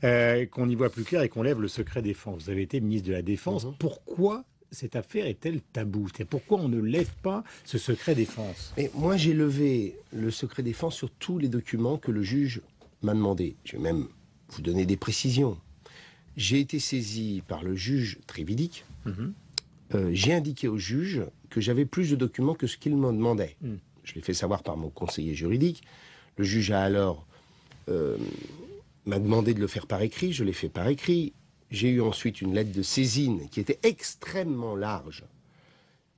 qu'on y voit plus clair et qu'on lève le secret défense. Vous avez été ministre de la Défense. Pourquoi cette affaire est-elle taboue? Pourquoi on ne lève pas ce secret défense? Et moi, j'ai levé le secret défense sur tous les documents que le juge m'a demandé. Je vais même vous donner des précisions. J'ai été saisi par le juge Trévidic. J'ai indiqué au juge que j'avais plus de documents que ce qu'il m'en demandait. Je l'ai fait savoir par mon conseiller juridique. Le juge a alors m'a demandé de le faire par écrit. Je l'ai fait par écrit. J'ai eu ensuite une lettre de saisine qui était extrêmement large.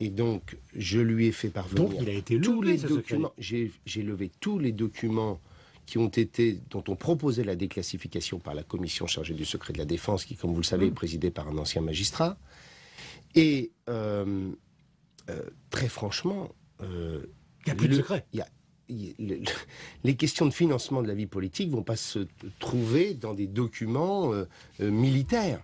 Et donc, je lui ai fait parvenir donc, il a été levé, tous les ce documents. J'ai levé tous les documents dont on proposait la déclassification par la commission chargée du secret de la défense, qui, comme vous le savez, est présidée par un ancien magistrat. Et très franchement, il n'y a plus de secret. Les questions de financement de la vie politique ne vont pas se trouver dans des documents militaires.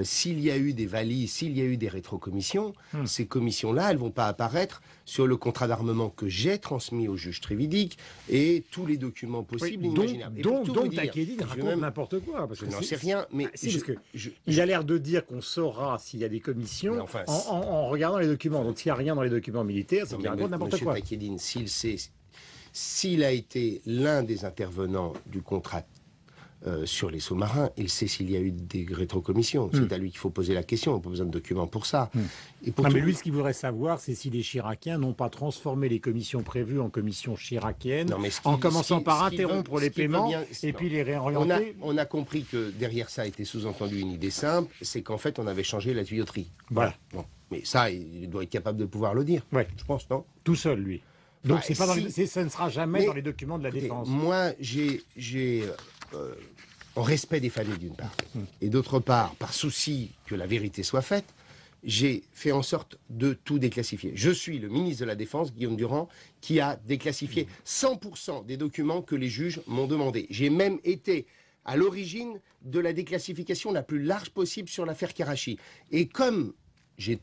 S'il y a eu des valises, s'il y a eu des rétrocommissions, ces commissions-là, elles ne vont pas apparaître sur le contrat d'armement que j'ai transmis au juge Trévidic et tous les documents possibles et imaginables. Donc Takieddine raconte n'importe quoi. Je n'en sais rien, mais... il a l'air de dire qu'on saura s'il y a des commissions en regardant les documents. Donc s'il n'y a rien dans les documents militaires, c'est qu'il raconte n'importe quoi. Monsieur Takieddine, s'il a été l'un des intervenants du contrat sur les sous-marins, il sait s'il y a eu des rétrocommissions. C'est à lui qu'il faut poser la question, on n'a pas besoin de documents pour ça. Mais lui, ce qu'il voudrait savoir, c'est si les Chiraciens n'ont pas transformé les commissions prévues en commissions chiraciennes, en commençant par interrompre les paiements et puis les réorienter. On a compris que derrière ça était sous-entendu une idée simple, c'est qu'en fait on avait changé la tuyauterie. Voilà. Bon. Mais ça, il doit être capable de pouvoir le dire. Ouais. Je pense, non? Tout seul, lui. Donc ça ne sera jamais dans les documents de la défense. Moi, en respect des familles d'une part, et d'autre part, par souci que la vérité soit faite, j'ai fait en sorte de tout déclassifier. Je suis le ministre de la Défense, Guillaume Durand, qui a déclassifié 100% des documents que les juges m'ont demandé. J'ai même été à l'origine de la déclassification la plus large possible sur l'affaire Karachi. Et comme j'ai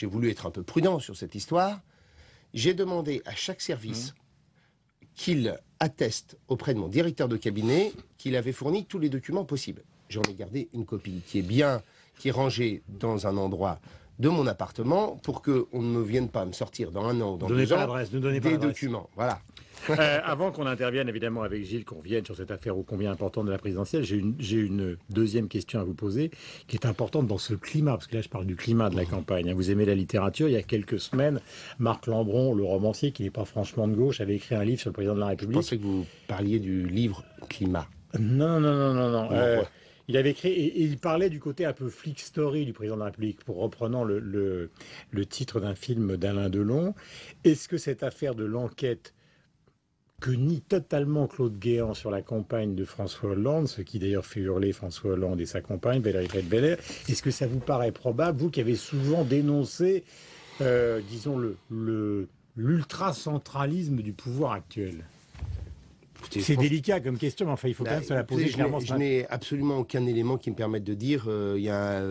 voulu être un peu prudent sur cette histoire, j'ai demandé à chaque service qu'il atteste auprès de mon directeur de cabinet qu'il avait fourni tous les documents possibles. J'en ai gardé une copie qui est rangée dans un endroit de mon appartement pour qu'on ne vienne pas me sortir dans un an ou dans 2 ans des documents. Voilà. Avant qu'on intervienne évidemment avec Gilles, qu'on vienne sur cette affaire ô combien importante de la présidentielle, j'ai une deuxième question à vous poser qui est importante dans ce climat, parce que là je parle du climat de la campagne. Vous aimez la littérature, il y a quelques semaines, Marc Lambron, le romancier qui n'est pas franchement de gauche, avait écrit un livre sur le président de la République. Je pensais que vous parliez du livre Climat. Non. Il avait écrit, et il parlait du côté un peu flic story du président de la République, pour reprenant le titre d'un film d'Alain Delon. Est-ce que cette affaire de l'enquête que nie totalement Claude Guéant sur la campagne de François Hollande, ce qui d'ailleurs fait hurler François Hollande et sa compagne, Valérie Trierweiler, est-ce que ça vous paraît probable, vous qui avez souvent dénoncé, disons, l'ultracentralisme du pouvoir actuel? C'est délicat comme question, mais enfin, il faut quand même se la poser clairement. Je n'ai absolument aucun élément qui me permette de dire il y a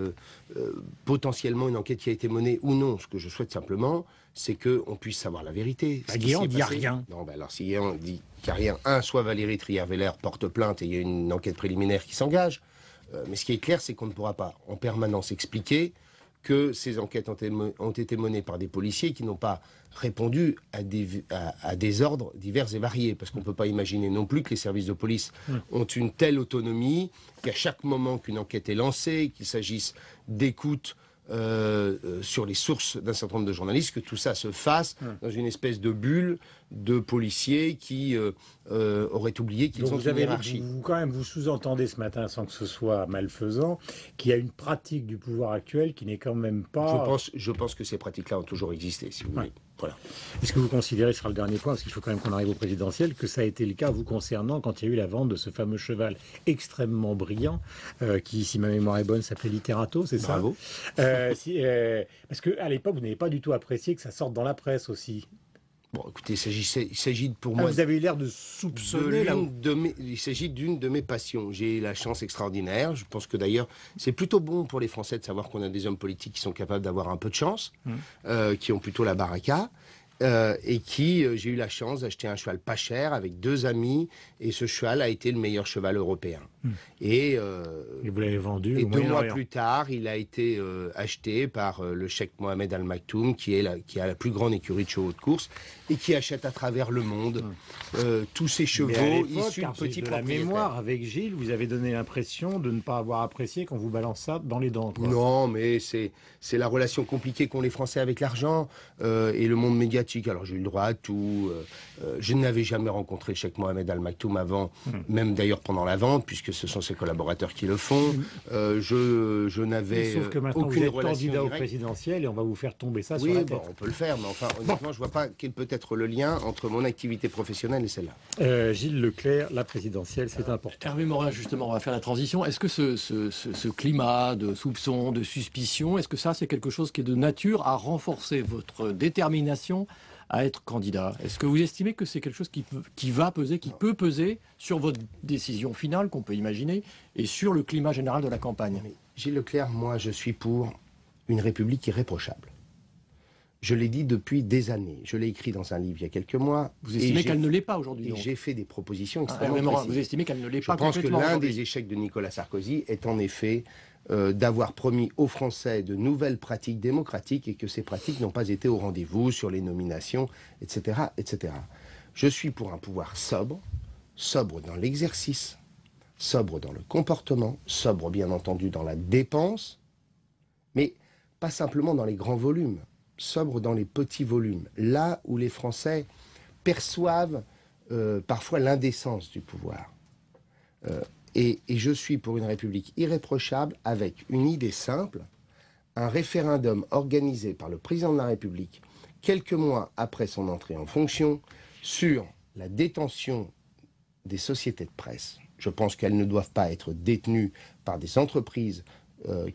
potentiellement une enquête qui a été menée ou non. Ce que je souhaite simplement, c'est qu'on puisse savoir la vérité. Guéant dit rien. Non, alors si Guéant dit qu'il n'y a rien, soit Valérie Trierweiler porte plainte et il y a une enquête préliminaire qui s'engage. Mais ce qui est clair, c'est qu'on ne pourra pas en permanence expliquer que ces enquêtes ont été menées par des policiers qui n'ont pas répondu à des ordres divers et variés. Parce qu'on ne peut pas imaginer non plus que les services de police ont une telle autonomie qu'à chaque moment qu'une enquête est lancée, qu'il s'agisse d'écoute sur les sources d'un certain nombre de journalistes, que tout ça se fasse dans une espèce de bulle de policiers qui auraient oublié qu'ils ont une hiérarchie. Vous sous-entendez ce matin, sans que ce soit malfaisant, qu'il y a une pratique du pouvoir actuel qui n'est quand même pas... Je pense que ces pratiques-là ont toujours existé, si vous voulez. Voilà. Est-ce que vous considérez, ce sera le dernier point, parce qu'il faut quand même qu'on arrive au présidentiel, que ça a été le cas vous concernant quand il y a eu la vente de ce fameux cheval extrêmement brillant, qui, si ma mémoire est bonne, s'appelait Literato, c'est ça? Bravo. Parce qu'à l'époque, vous n'avez pas du tout apprécié que ça sorte dans la presse aussi. Bon, écoutez, il s'agit pour moi... Vous avez eu l'air de soupçonner... Il s'agit d'une de mes passions. J'ai la chance extraordinaire. Je pense que d'ailleurs, c'est plutôt bon pour les Français de savoir qu'on a des hommes politiques qui sont capables d'avoir un peu de chance, qui ont plutôt la baraka. et qui, j'ai eu la chance d'acheter un cheval pas cher avec 2 amis, et ce cheval a été le meilleur cheval européen. Et vous l'avez vendu et au 2 mois Moyen-Orient. plus tard, il a été acheté par le cheikh Mohamed Al Maktoum, qui a la plus grande écurie de chevaux de course et qui achète à travers le monde tous ces Mais à chevaux l'époque, issus de car j'ai petits de la propriétaires. mémoire, avec Gilles, vous avez donné l'impression de ne pas avoir apprécié quand vous balance ça dans les dents. Quoi. Non, mais c'est la relation compliquée qu'ont les Français avec l'argent et le monde médiatique. Alors j'ai eu le droit à tout. Je n'avais jamais rencontré le cheikh Mohamed Al Maktoum avant, même d'ailleurs pendant la vente, puisque ce sont ses collaborateurs qui le font. Je n'avais Sauf que maintenant aucune vous êtes relation candidat au directe. présidentiel et on va vous faire tomber ça sur Oui, la bon, tête. on peut le faire, mais enfin, honnêtement, je vois pas quel peut être le lien entre mon activité professionnelle et celle-là. Gilles Leclerc, la présidentielle, c'est important. Hervé Morin, justement, on va faire la transition. Est-ce que ce climat de soupçon, de suspicion, est-ce que ça, c'est quelque chose qui est de nature à renforcer votre détermination à être candidat? Est-ce que vous estimez que c'est quelque chose qui va peser, qui peut peser sur votre décision finale, qu'on peut imaginer, et sur le climat général de la campagne? Mais Gilles Leclerc, moi, je suis pour une république irréprochable. Je l'ai dit depuis des années. Je l'ai écrit dans un livre il y a quelques mois. Vous estimez qu'elle ne l'est pas aujourd'hui? Et j'ai fait des propositions Hervé extrêmement Morin, précises. vous estimez qu'elle ne l'est Je pas pense que complètement l'un aujourd'hui? des échecs de Nicolas Sarkozy est en effet d'avoir promis aux Français de nouvelles pratiques démocratiques et que ces pratiques n'ont pas été au rendez-vous sur les nominations, etc., etc. Je suis pour un pouvoir sobre, sobre dans l'exercice, sobre dans le comportement, sobre bien entendu dans la dépense, mais pas simplement dans les grands volumes, sobre dans les petits volumes, là où les Français perçoivent parfois l'indécence du pouvoir. Et je suis pour une république irréprochable avec une idée simple, un référendum organisé par le président de la République quelques mois après son entrée en fonction sur la détention des sociétés de presse. Je pense qu'elles ne doivent pas être détenues par des entreprises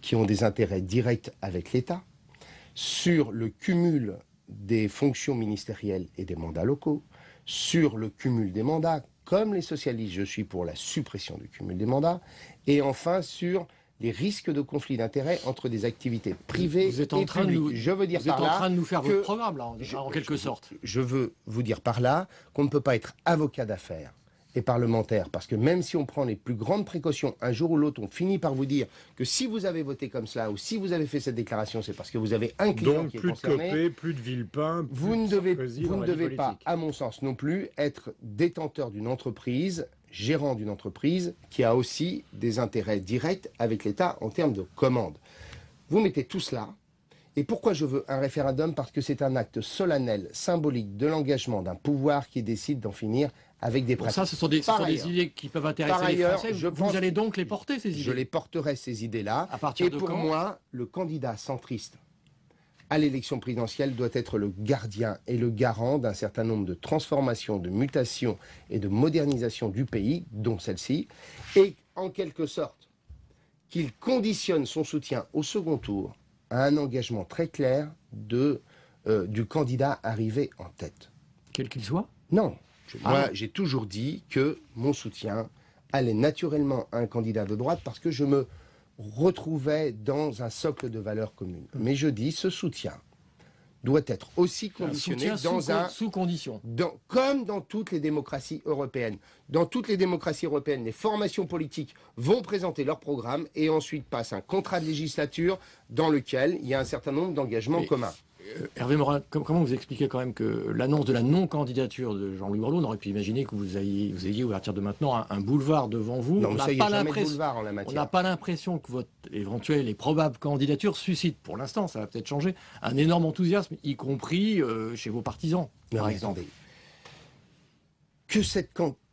qui ont des intérêts directs avec l'État, sur le cumul des fonctions ministérielles et des mandats locaux, sur le cumul des mandats. Comme les socialistes, je suis pour la suppression du cumul des mandats, et enfin sur les risques de conflit d'intérêts entre des activités privées Vous êtes en et train publiques. de nous, Je veux dire vous êtes par en là train de nous faire que votre programme, là, en quelque sorte. Je veux vous dire par là qu'on ne peut pas être avocat d'affaires et parlementaire, parce que même si on prend les plus grandes précautions, un jour ou l'autre, on finit par vous dire que si vous avez voté comme cela, ou si vous avez fait cette déclaration, c'est parce que vous avez un client Donc qui est plus de concerné. Copé, plus de Villepin, plus Vous ne de devez, Sarkozy vous dans ne la vie devez pas, politique. à mon sens non plus, être détenteur d'une entreprise, gérant d'une entreprise, qui a aussi des intérêts directs avec l'État en termes de commandes. Vous mettez tout cela. Et pourquoi je veux un référendum? Parce que c'est un acte solennel, symbolique de l'engagement d'un pouvoir qui décide d'en finir avec des Bon, pratiques. ça, ce sont des idées qui peuvent intéresser par les ailleurs, Français. je Vous pense- allez donc les porter, ces idées? Je les porterai, ces idées-là. À partir Et de pour quand? moi, le candidat centriste à l'élection présidentielle doit être le gardien et le garant d'un certain nombre de transformations, de mutations et de modernisation du pays, dont celle-ci, et en quelque sorte qu'il conditionne son soutien au second tour à un engagement très clair du candidat arrivé en tête. Quel qu'il soit? Non. Moi, non. j'ai toujours dit que mon soutien allait naturellement à un candidat de droite parce que je me retrouvais dans un socle de valeurs communes. Mais je dis, ce soutien doit être aussi Un conditionné soutien dans sous condition. comme dans toutes les démocraties européennes. Dans toutes les démocraties européennes, les formations politiques vont présenter leur programme et ensuite passe un contrat de législature dans lequel il y a un certain nombre d'engagements Mais- communs. Hervé Morin, comment vous expliquez quand même que l'annonce de la non-candidature de Jean-Louis Borloo, on aurait pu imaginer que vous ayez à partir de maintenant un boulevard devant vous. Non, On mais n'a ça, il n'y pas a jamais de l'impression- boulevard en la On matière. n'a pas l'impression que votre éventuelle et probable candidature suscite, pour l'instant, ça va peut-être changer, un énorme enthousiasme, y compris chez vos partisans, Non, par mais exemple. attendez.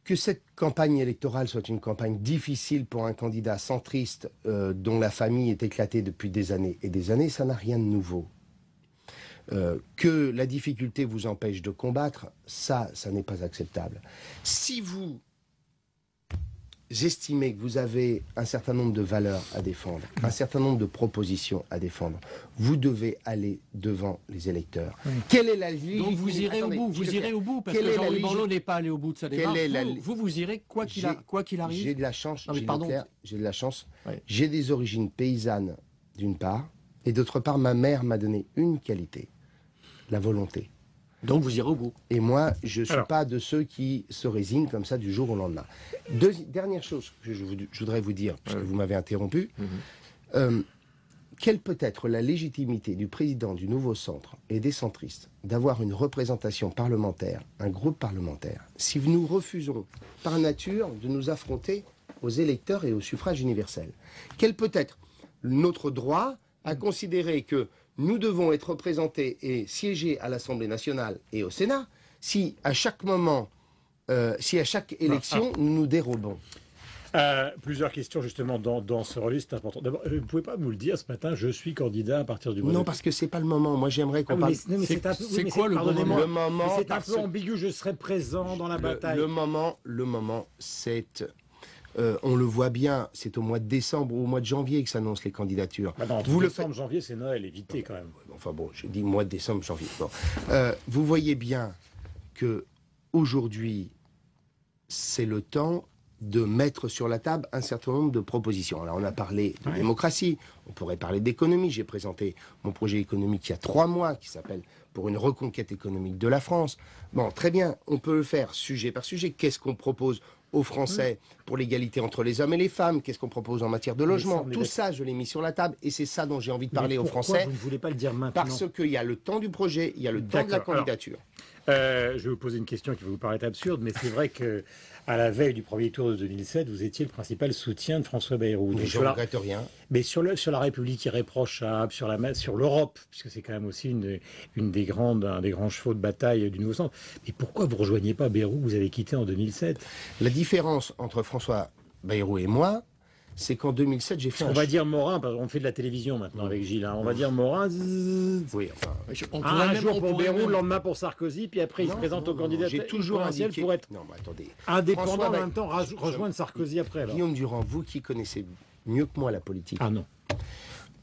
Que cette campagne électorale soit une campagne difficile pour un candidat centriste dont la famille est éclatée depuis des années et des années, ça n'a rien de nouveau. Que la difficulté vous empêche de combattre, ça n'est pas acceptable. Si vous estimez que vous avez un certain nombre de valeurs à défendre, un certain nombre de propositions à défendre, vous devez aller devant les électeurs. Quelle est la ligne? Donc vous irez au bout, parce Quelle que est la Jean-Louis Borloo légitime- n'est pas allé au bout de sa Quelle démarche. est la- Vous irez quoi qu'il arrive. J'ai de la chance, Non, mais Gilles pardon. Leclerc, j'ai de la chance. Ouais. J'ai des origines paysannes, d'une part, et d'autre part, ma mère m'a donné une qualité, la volonté. Donc vous irez au bout. Et moi, je ne suis pas de ceux qui se résignent comme ça du jour au lendemain. Dernière chose que je voudrais vous dire, puisque vous m'avez interrompu. Quelle peut être la légitimité du président du nouveau centre et des centristes d'avoir une représentation parlementaire, un groupe parlementaire, si nous refusons par nature de nous affronter aux électeurs et au suffrage universel? Quel peut être notre droit à considérer que nous devons être représentés et siéger à l'Assemblée nationale et au Sénat si à chaque moment, si à chaque élection, nous nous dérobons? Plusieurs questions justement dans ce registre, c'est important. D'abord, vous ne pouvez pas nous le dire ce matin, je suis candidat à partir du mois Non, parce que c'est pas le moment. Moi, j'aimerais qu'on parle... C'est quoi le moment? C'est un peu ambigu, je serai présent dans la bataille. Le moment, c'est... on le voit bien, c'est au mois de décembre ou au mois de janvier que s'annoncent les candidatures. Décembre, janvier, c'est Noël, évitez quand même. Enfin bon, j'ai dit mois de décembre, janvier. Bon. Vous voyez bien que aujourd'hui, c'est le temps de mettre sur la table un certain nombre de propositions. Alors on a parlé de démocratie, on pourrait parler d'économie. J'ai présenté mon projet économique il y a 3 mois qui s'appelle « Pour une reconquête économique de la France ». Bon, très bien, on peut le faire sujet par sujet. Qu'est-ce qu'on propose aux Français pour l'égalité entre les hommes et les femmes? Qu'est-ce qu'on propose en matière de logement? Tout ça, je l'ai mis sur la table et c'est ça dont j'ai envie de parler aux Français. Vous ne voulez pas le dire maintenant? Parce qu'il y a le temps du projet, il y a le temps de la candidature. Je vais vous poser une question qui va vous paraître absurde, mais c'est vrai que à la veille du premier tour de 2007, vous étiez le principal soutien de François Bayrou. Mais je ne regrette rien. Mais sur la République irréprochable, sur l'Europe, puisque c'est quand même aussi un des grands chevaux de bataille du nouveau centre. Mais pourquoi vous ne rejoignez pas Bayrou que vous avez quitté en 2007? La différence entre François Bayrou et moi, c'est qu'en 2007, j'ai fait On va dire Morin, parce qu'on fait de la télévision maintenant avec Gilles. Hein. On va dire Morin. Oui, enfin. Un jour pour Bayrou, le lendemain pour Sarkozy, puis après il se présente au candidat présidentiel pour être indépendant en même temps, rejoindre Sarkozy après. Alors. Guillaume Durand, vous qui connaissez mieux que moi la politique. Ah non.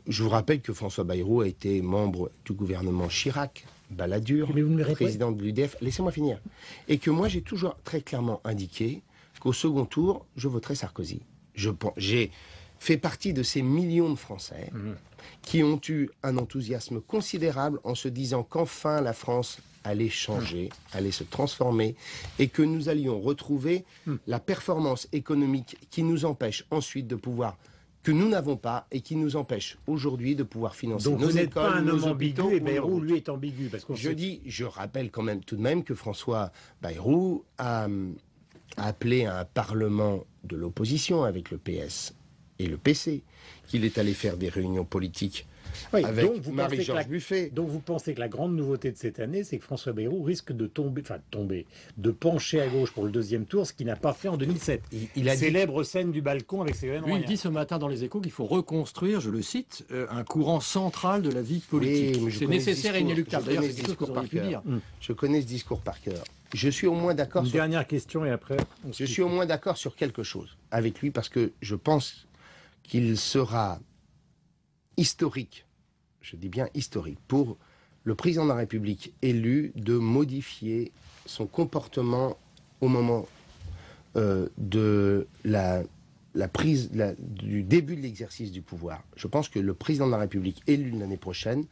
Je vous rappelle que François Bayrou a été membre du gouvernement Chirac, Balladur, président de l'UDF. Laissez-moi finir. Et que moi, j'ai toujours très clairement indiqué qu'au second tour, je voterai Sarkozy. J'ai fait partie de ces millions de Français qui ont eu un enthousiasme considérable en se disant qu'enfin la France allait changer, allait se transformer et que nous allions retrouver la performance économique qui nous empêche ensuite de pouvoir, que nous n'avons pas et qui nous empêche aujourd'hui de pouvoir financer nos écoles, nos hôpitaux. Donc vous n'êtes pas un homme ambigu et Bayrou, lui, est ambigu. Parce je rappelle quand même tout de même que François Bayrou a appelé à un parlement de l'opposition avec le PS et le PC, qu'il est allé faire des réunions politiques avec Marie-Georges Buffet. Donc vous pensez que la grande nouveauté de cette année, c'est que François Bayrou risque de de pencher à gauche pour le deuxième tour, ce qu'il n'a pas fait en 2007. Il a célèbre scène du balcon avec Ségolène Royal. Il dit ce matin dans les Échos qu'il faut reconstruire, je le cite, un courant central de la vie politique. Oui, c'est nécessaire et inéluctable. D'ailleurs, c'est quelque chose que vous auriez pu dire. Je connais ce discours par cœur. Je suis au moins d'accord. Une dernière question et après. Je suis au moins d'accord sur quelque chose avec lui parce que je pense qu'il sera historique, je dis bien historique, pour le président de la République élu de modifier son comportement au moment de du début de l'exercice du pouvoir. Je pense que le président de la République élu l'année prochaine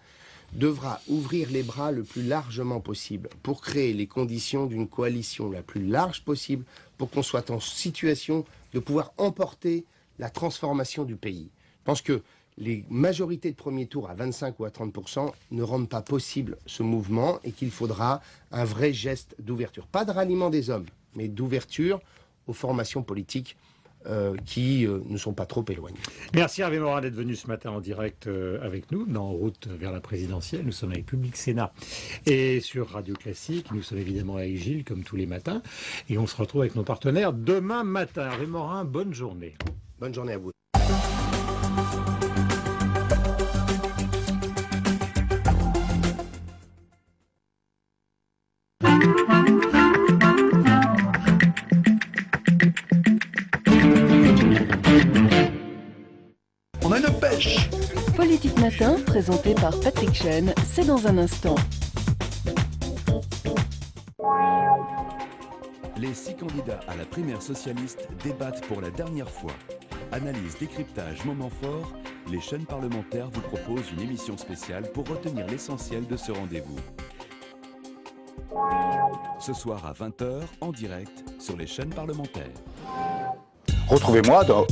devra ouvrir les bras le plus largement possible pour créer les conditions d'une coalition la plus large possible pour qu'on soit en situation de pouvoir emporter la transformation du pays. Je pense que les majorités de premier tour à 25 ou à 30% ne rendent pas possible ce mouvement et qu'il faudra un vrai geste d'ouverture. Pas de ralliement des hommes, mais d'ouverture aux formations politiques qui ne sont pas trop éloignés. Merci Hervé Morin d'être venu ce matin en direct avec nous, dans route vers la présidentielle. Nous sommes avec Public Sénat et sur Radio Classique. Nous sommes évidemment avec Gilles, comme tous les matins. Et on se retrouve avec nos partenaires demain matin. Hervé Morin, bonne journée. Bonne journée à vous. On a une pêche. Politique Matin, présenté par Patrick Chen, c'est dans un instant. Les 6 candidats à la primaire socialiste débattent pour la dernière fois. Analyse, décryptage, moment fort, les chaînes parlementaires vous proposent une émission spéciale pour retenir l'essentiel de ce rendez-vous. Ce soir à 20 h en direct sur les chaînes parlementaires. Retrouvez-moi dans